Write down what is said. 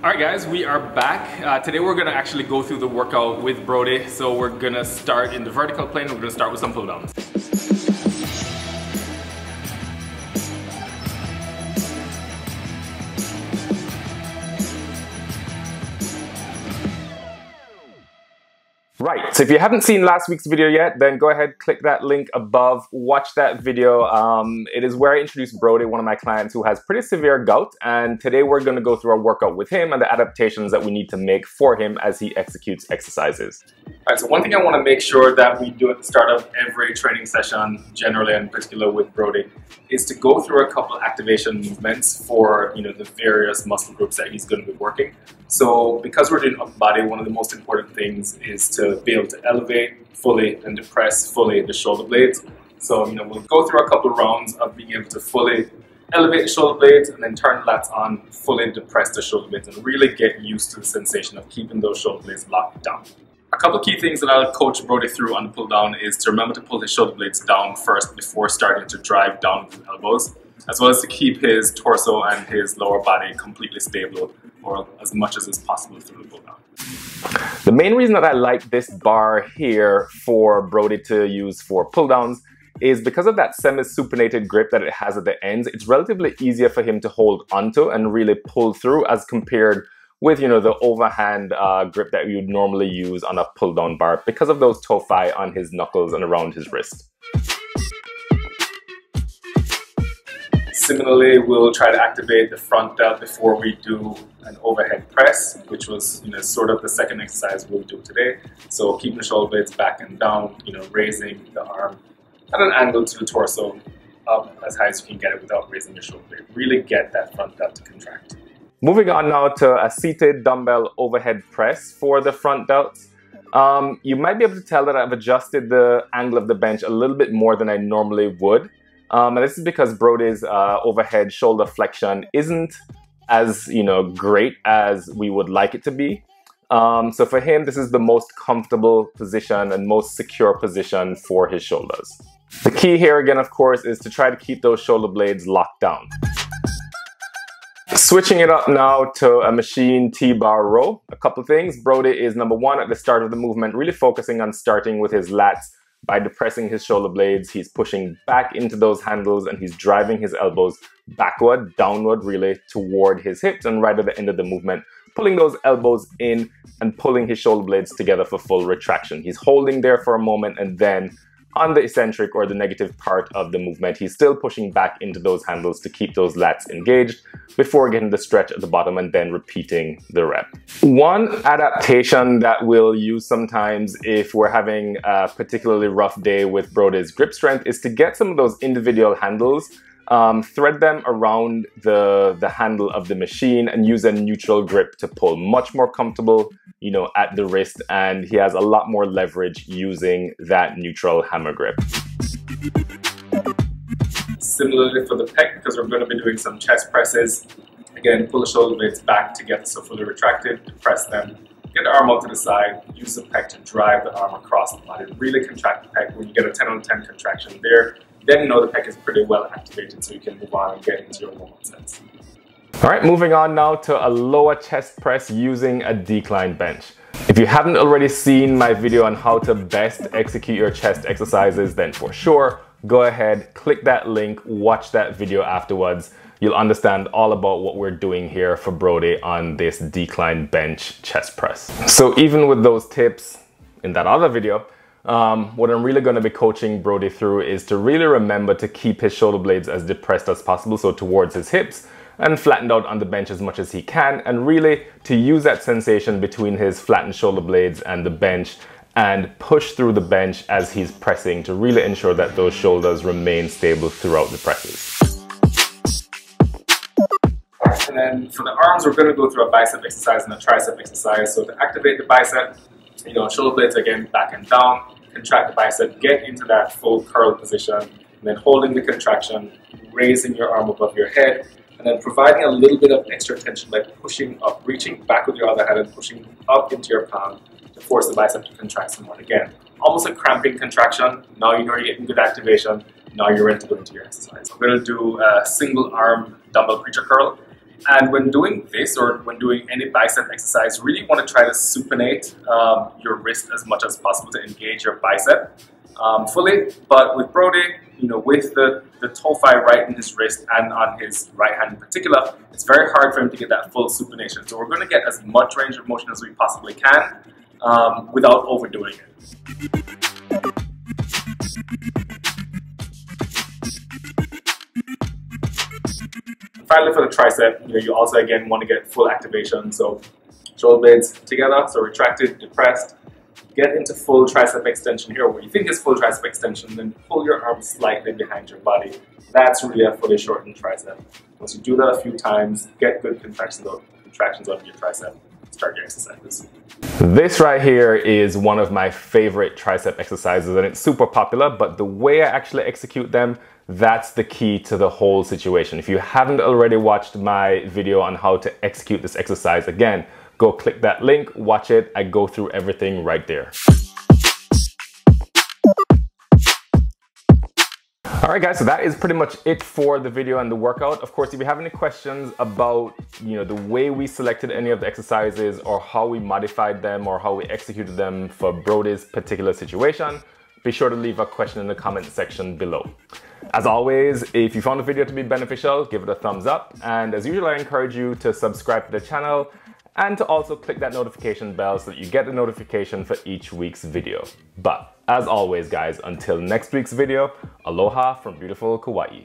Alright guys, we are back. Today we're going to actually go through the workout with Brodi. So we're going to start in the vertical plane. We're going to start with some pull downs. Right, so if you haven't seen last week's video yet, then go ahead, click that link above, watch that video. It is where I introduced Brodi, one of my clients who has pretty severe gout, and today we're going to go through a workout with him and the adaptations that we need to make for him as he executes exercises. Alright, so one thing I want to make sure that we do at the start of every training session, generally and in particular with Brodi, is to go through a couple activation movements for the various muscle groups that he's going to be working. So because we're doing upper body, one of the most important things is to be able to elevate fully and depress fully the shoulder blades. So we'll go through a couple of rounds of being able to fully elevate the shoulder blades and then turn the lats on, fully depress the shoulder blades, and really get used to the sensation of keeping those shoulder blades locked down. A couple of key things that I'll coach Brodi through on the pull down is to remember to pull his shoulder blades down first before starting to drive down with his elbows, as well as to keep his torso and his lower body completely stable or as much as is possible through the pull down. The main reason that I like this bar here for Brodi to use for pull downs is because of that semi-supinated grip that it has at the ends. It's relatively easier for him to hold onto and really pull through as compared with the overhand grip that you'd normally use on a pull down bar because of those tophi on his knuckles and around his wrist. Similarly, we'll try to activate the front delt before we do an overhead press, which was sort of the second exercise we'll do today. So keeping the shoulder blades back and down, raising the arm at an angle to the torso up as high as you can get it without raising your shoulder blade. Really get that front delt to contract. Moving on now to a seated dumbbell overhead press for the front delts. You might be able to tell that I've adjusted the angle of the bench a little bit more than I normally would. And this is because Brodi's overhead shoulder flexion isn't as great as we would like it to be. So for him, this is the most comfortable position and most secure position for his shoulders. The key here again, of course, is to try to keep those shoulder blades locked down. Switching it up now to a machine T-bar row. A couple things. Brodi is number one at the start of the movement, really focusing on starting with his lats. By depressing his shoulder blades, he's pushing back into those handles and he's driving his elbows backward, downward really toward his hips, and right at the end of the movement, pulling those elbows in and pulling his shoulder blades together for full retraction. He's holding there for a moment, and then on the eccentric or the negative part of the movement, he's still pushing back into those handles to keep those lats engaged before getting the stretch at the bottom and then repeating the rep. One adaptation that we'll use sometimes if we're having a particularly rough day with Brodi's grip strength is to get some of those individual handles, thread them around the handle of the machine and use a neutral grip to pull. Much more comfortable, at the wrist, and he has a lot more leverage using that neutral hammer grip. Similarly for the pec, because we're going to be doing some chest presses, again, pull the shoulder blades back together so fully retracted, depress them, get the arm out to the side, use the pec to drive the arm across the body, really contract the pec. When you get a 10 on 10 contraction there, then the pec is pretty well activated so you can move on and get into your warm-up sets. Alright, moving on now to a lower chest press using a decline bench. If you haven't already seen my video on how to best execute your chest exercises, then for sure, go ahead, click that link, watch that video afterwards. You'll understand all about what we're doing here for Brodi on this decline bench chest press. So even with those tips in that other video, what I'm really going to be coaching Brodi through is to really remember to keep his shoulder blades as depressed as possible, so towards his hips, and flattened out on the bench as much as he can, and really to use that sensation between his flattened shoulder blades and the bench and push through the bench as he's pressing to really ensure that those shoulders remain stable throughout the presses. And then for the arms, we're going to go through a bicep exercise and a tricep exercise. So to activate the bicep, shoulder blades again back and down, contract the bicep, get into that full curl position, and then holding the contraction, raising your arm above your head, and then providing a little bit of extra tension by pushing up, reaching back with your other hand and pushing up into your palm to force the bicep to contract some more. Again, almost a cramping contraction. Now you're getting good activation. Now you're ready to go into your exercise. So we're going to do a single arm dumbbell preacher curl. And when doing this, or when doing any bicep exercise, really want to try to supinate your wrist as much as possible to engage your bicep fully. But with Brodi, you know, with the tophi right in his wrist and on his right hand in particular, it's very hard for him to get that full supination. So we're going to get as much range of motion as we possibly can without overdoing it. Finally, for the tricep, you know, you also again want to get full activation. So shoulder blades together, so retracted, depressed. Get into full tricep extension here, where you think is full tricep extension, then pull your arms slightly behind your body. That's really a fully shortened tricep. Once you do that a few times, get good contractions out of your tricep. Start your exercises. This right here is one of my favorite tricep exercises, and it's super popular, but the way I actually execute them, that's the key to the whole situation. If you haven't already watched my video on how to execute this exercise, again, go click that link, watch it. I go through everything right there. Alright guys, so that is pretty much it for the video and the workout. Of course, if you have any questions about, you know, the way we selected any of the exercises or how we modified them or how we executed them for Brodi's particular situation, be sure to leave a question in the comment section below. As always, if you found the video to be beneficial, give it a thumbs up. And as usual, I encourage you to subscribe to the channel and to also click that notification bell so that you get the notification for each week's video. But as always guys, until next week's video, aloha from beautiful Kauai.